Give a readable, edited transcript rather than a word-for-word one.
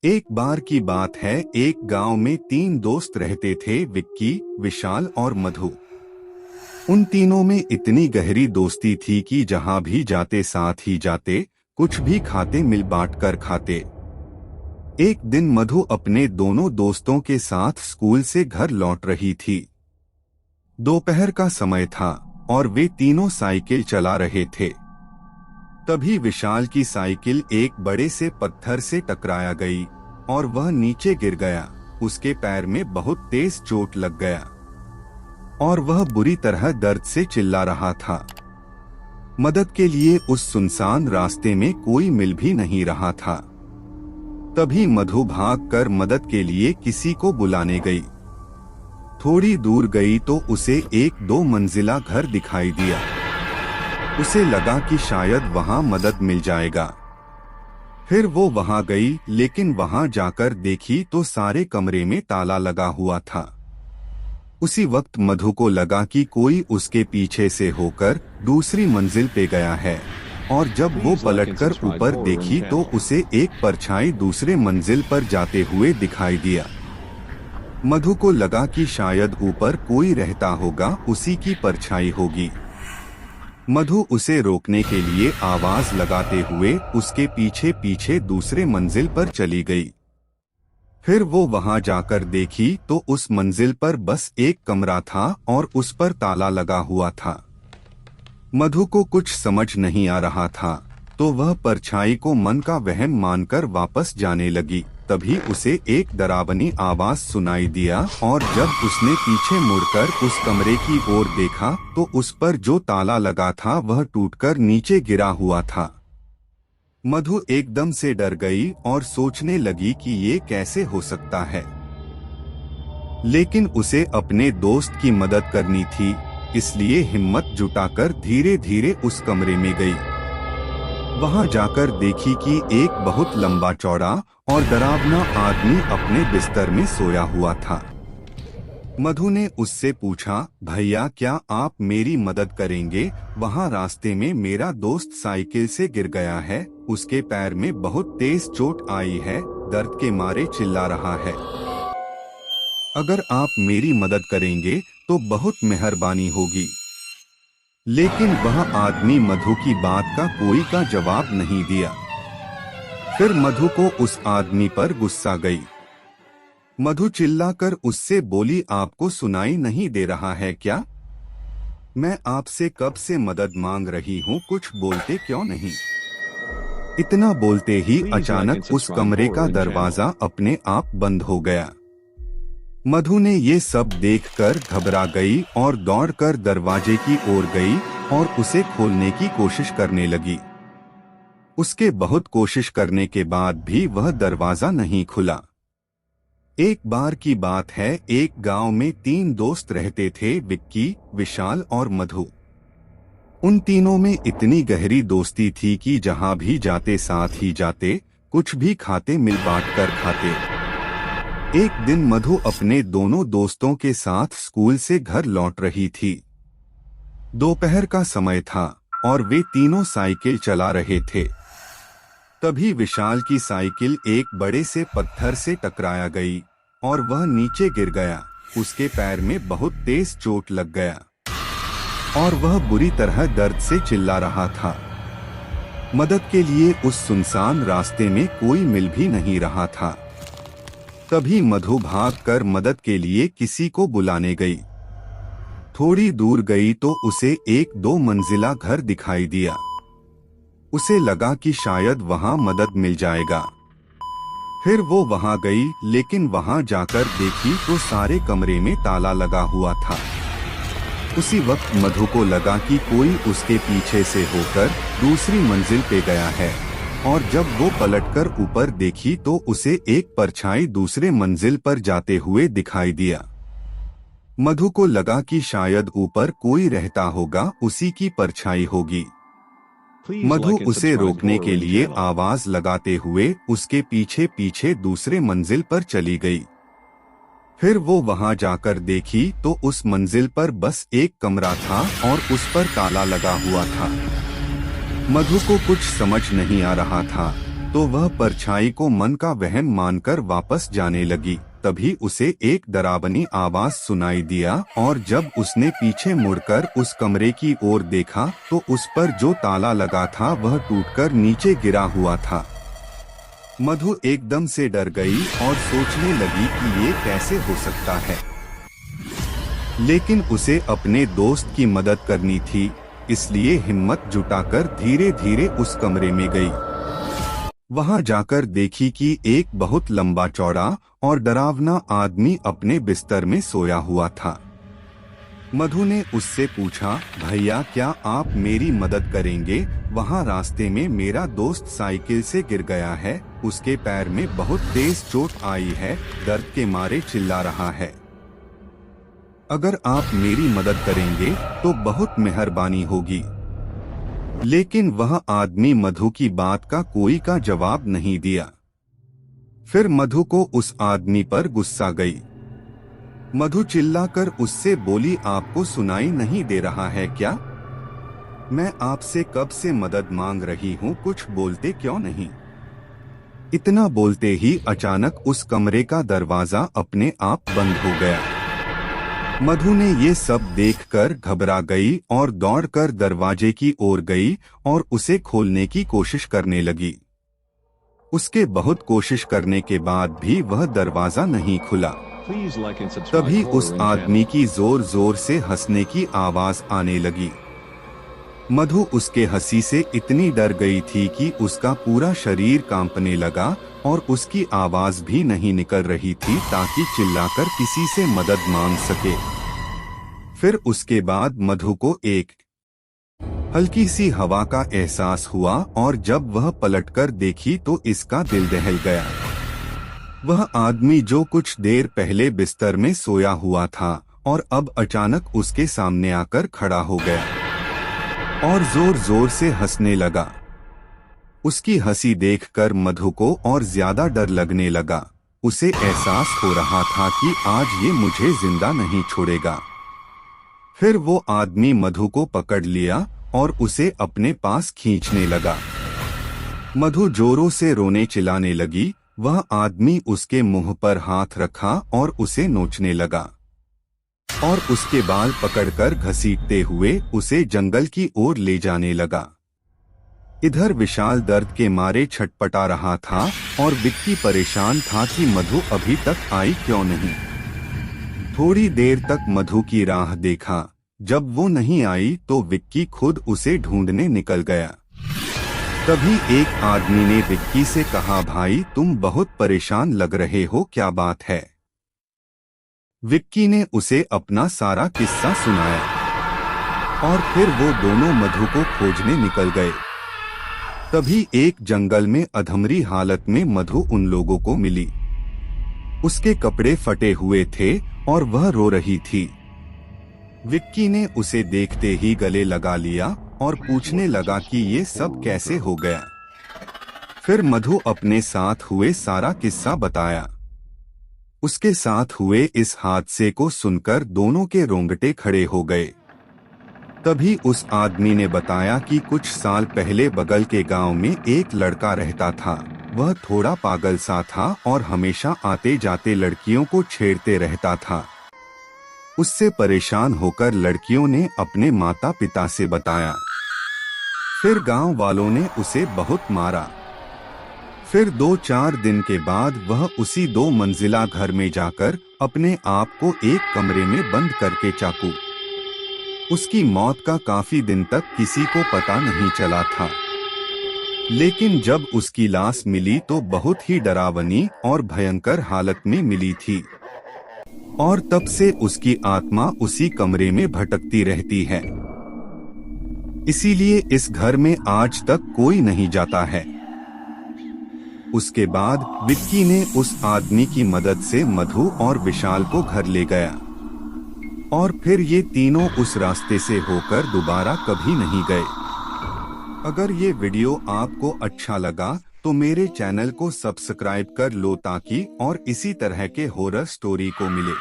एक बार की बात है, एक गांव में तीन दोस्त रहते थे, विक्की, विशाल और मधु। उन तीनों में इतनी गहरी दोस्ती थी कि जहां भी जाते साथ ही जाते, कुछ भी खाते मिल बांट कर खाते। एक दिन मधु अपने दोनों दोस्तों के साथ स्कूल से घर लौट रही थी। दोपहर का समय था और वे तीनों साइकिल चला रहे थे। तभी विशाल की साइकिल एक बड़े से पत्थर से टकराया गई और वह नीचे गिर गया। उसके पैर में बहुत तेज चोट लग गया और वह बुरी तरह दर्द से चिल्ला रहा था। मदद के लिए उस सुनसान रास्ते में कोई मिल भी नहीं रहा था। तभी मधु भागकर मदद के लिए किसी को बुलाने गई। थोड़ी दूर गई तो उसे एक 2 मंजिला घर दिखाई दिया। उसे लगा कि शायद वहां मदद मिल जाएगा। फिर वो वहां गई, लेकिन वहां जाकर देखी तो सारे कमरे में ताला लगा हुआ था। उसी वक्त मधु को लगा कि कोई उसके पीछे से होकर दूसरी मंजिल पे गया है, और जब वो पलटकर ऊपर देखी तो उसे एक परछाई दूसरे मंजिल पर जाते हुए दिखाई दिया। मधु को लगा कि शायद ऊपर कोई रहता होगा, उसी की परछाई होगी। मधु उसे रोकने के लिए आवाज लगाते हुए उसके पीछे पीछे दूसरे मंजिल पर चली गई। फिर वो वहां जाकर देखी तो उस मंजिल पर बस एक कमरा था और उस पर ताला लगा हुआ था। मधु को कुछ समझ नहीं आ रहा था, तो वह परछाई को मन का वहम मानकर वापस जाने लगी। तभी उसे एक डरावनी आवाज सुनाई दिया और जब उसने पीछे मुड़कर उस कमरे की ओर देखा तो उस पर जो ताला लगा था वह टूटकर नीचे गिरा हुआ था। मधु एकदम से डर गई और सोचने लगी कि ये कैसे हो सकता है, लेकिन उसे अपने दोस्त की मदद करनी थी, इसलिए हिम्मत जुटाकर धीरे धीरे उस कमरे में गई। वहां जाकर देखी कि एक बहुत लंबा चौड़ा और डरावना आदमी अपने बिस्तर में सोया हुआ था। मधु ने उससे पूछा, भैया क्या आप मेरी मदद करेंगे? वहां रास्ते में मेरा दोस्त साइकिल से गिर गया है, उसके पैर में बहुत तेज चोट आई है, दर्द के मारे चिल्ला रहा है। अगर आप मेरी मदद करेंगे तो बहुत मेहरबानी होगी। लेकिन वह आदमी मधु की बात का कोई का जवाब नहीं दिया। फिर मधु को उस आदमी पर गुस्सा गई। मधु चिल्लाकर उससे बोली, आपको सुनाई नहीं दे रहा है क्या? मैं आपसे कब से मदद मांग रही हूँ, कुछ बोलते क्यों नहीं? इतना बोलते ही अचानक उस कमरे का दरवाजा अपने आप बंद हो गया। मधु ने ये सब देखकर घबरा गई और दौड़कर दरवाजे की ओर गई और उसे खोलने की कोशिश करने लगी। उसके बहुत कोशिश करने के बाद भी वह दरवाजा नहीं खुला। एक बार की बात है, एक गांव में 3 दोस्त रहते थे, विक्की, विशाल और मधु। उन तीनों में इतनी गहरी दोस्ती थी कि जहां भी जाते साथ ही जाते, कुछ भी खाते मिल बांट कर खाते। एक दिन मधु अपने दोनों दोस्तों के साथ स्कूल से घर लौट रही थी। दोपहर का समय था और वे तीनों साइकिल चला रहे थे। तभी विशाल की साइकिल एक बड़े से पत्थर से टकराया गई और वह नीचे गिर गया। उसके पैर में बहुत तेज चोट लग गया और वह बुरी तरह दर्द से चिल्ला रहा था। मदद के लिए उस सुनसान रास्ते में कोई मिल भी नहीं रहा था। तभी मधु भागकर मदद के लिए किसी को बुलाने गई। थोड़ी दूर गई तो उसे एक 2 मंजिला घर दिखाई दिया। उसे लगा कि शायद वहां मदद मिल जाएगा। फिर वो वहां गई, लेकिन वहां जाकर देखी तो सारे कमरे में ताला लगा हुआ था। उसी वक्त मधु को लगा कि कोई उसके पीछे से होकर दूसरी मंजिल पे गया है, और जब वो पलटकर ऊपर देखी तो उसे एक परछाई दूसरे मंजिल पर जाते हुए दिखाई दिया। मधु को लगा कि शायद ऊपर कोई रहता होगा, उसी की परछाई होगी। मधु उसे रोकने के लिए आवाज लगाते हुए उसके पीछे पीछे दूसरे मंजिल पर चली गई। फिर वो वहां जाकर देखी तो उस मंजिल पर बस एक कमरा था और उस पर ताला लगा हुआ था। मधु को कुछ समझ नहीं आ रहा था, तो वह परछाई को मन का वहम मानकर वापस जाने लगी। तभी उसे एक डरावनी आवाज सुनाई दिया और जब उसने पीछे मुड़कर उस कमरे की ओर देखा तो उस पर जो ताला लगा था वह टूटकर नीचे गिरा हुआ था। मधु एकदम से डर गई और सोचने लगी कि ये कैसे हो सकता है, लेकिन उसे अपने दोस्त की मदद करनी थी, इसलिए हिम्मत जुटाकर धीरे धीरे उस कमरे में गई। वहां जाकर देखी कि एक बहुत लंबा चौड़ा और डरावना आदमी अपने बिस्तर में सोया हुआ था। मधु ने उससे पूछा, भैया क्या आप मेरी मदद करेंगे? वहां रास्ते में मेरा दोस्त साइकिल से गिर गया है, उसके पैर में बहुत तेज चोट आई है, दर्द के मारे चिल्ला रहा है। अगर आप मेरी मदद करेंगे तो बहुत मेहरबानी होगी। लेकिन वह आदमी मधु की बात का कोई का जवाब नहीं दिया। फिर मधु को उस आदमी पर गुस्सा गई। मधु चिल्लाकर उससे बोली, आपको सुनाई नहीं दे रहा है क्या? मैं आपसे कब से मदद मांग रही हूँ, कुछ बोलते क्यों नहीं? इतना बोलते ही अचानक उस कमरे का दरवाजा अपने आप बंद हो गया। मधु ने ये सब देखकर घबरा गई और दौड़कर दरवाजे की ओर गई और उसे खोलने की कोशिश करने लगी। उसके बहुत कोशिश करने के बाद भी वह दरवाजा नहीं खुला। तभी उस आदमी की जोर जोर से हंसने की आवाज आने लगी। मधु उसके हंसी से इतनी डर गई थी कि उसका पूरा शरीर कांपने लगा और उसकी आवाज भी नहीं निकल रही थी ताकि चिल्लाकर किसी से मदद मांग सके। फिर उसके बाद मधु को एक हल्की सी हवा का एहसास हुआ और जब वह पलटकर देखी तो इसका दिल दहल गया। वह आदमी जो कुछ देर पहले बिस्तर में सोया हुआ था और अब अचानक उसके सामने आकर खड़ा हो गया और जोर जोर से हंसने लगा। उसकी हंसी देखकर मधु को और ज्यादा डर लगने लगा। उसे एहसास हो रहा था कि आज ये मुझे जिंदा नहीं छोड़ेगा। फिर वो आदमी मधु को पकड़ लिया और उसे अपने पास खींचने लगा। मधु जोरों से रोने चिल्लाने लगी। वह आदमी उसके मुंह पर हाथ रखा और उसे नोचने लगा और उसके बाल पकड़कर घसीटते हुए उसे जंगल की ओर ले जाने लगा। इधर विशाल दर्द के मारे छटपटा रहा था और विक्की परेशान था कि मधु अभी तक आई क्यों नहीं। थोड़ी देर तक मधु की राह देखा। जब वो नहीं आई तो विक्की खुद उसे ढूंढने निकल गया। तभी एक आदमी ने विक्की से कहा, भाई तुम बहुत परेशान लग रहे हो, क्या बात है? विक्की ने उसे अपना सारा किस्सा सुनाया और फिर वो दोनों मधु को खोजने निकल गए। तभी एक जंगल में अधमरी हालत में मधु उन लोगों को मिली। उसके कपड़े फटे हुए थे और वह रो रही थी। विक्की ने उसे देखते ही गले लगा लिया और पूछने लगा कि ये सब कैसे हो गया। फिर मधु अपने साथ हुए सारा किस्सा बताया। उसके साथ हुए इस हादसे को सुनकर दोनों के रोंगटे खड़े हो गए। तभी उस आदमी ने बताया कि कुछ साल पहले बगल के गांव में एक लड़का रहता था। वह थोड़ा पागल सा था और हमेशा आते जाते लड़कियों को छेड़ते रहता था। उससे परेशान होकर लड़कियों ने अपने माता पिता से बताया। फिर गांव वालों ने उसे बहुत मारा। फिर 2-4 दिन के बाद वह उसी 2 मंजिला घर में जाकर अपने आप को एक कमरे में बंद करके चाकू। उसकी मौत का काफी दिन तक किसी को पता नहीं चला था, लेकिन जब उसकी लाश मिली तो बहुत ही डरावनी और भयंकर हालत में मिली थी और तब से उसकी आत्मा उसी कमरे में भटकती रहती है। इसीलिए इस घर में आज तक कोई नहीं जाता है। उसके बाद विक्की ने उस आदमी की मदद से मधु और विशाल को घर ले गया और फिर ये तीनों उस रास्ते से होकर दोबारा कभी नहीं गए। अगर ये वीडियो आपको अच्छा लगा तो मेरे चैनल को सब्सक्राइब कर लो ताकि और इसी तरह के हॉरर स्टोरी को मिले।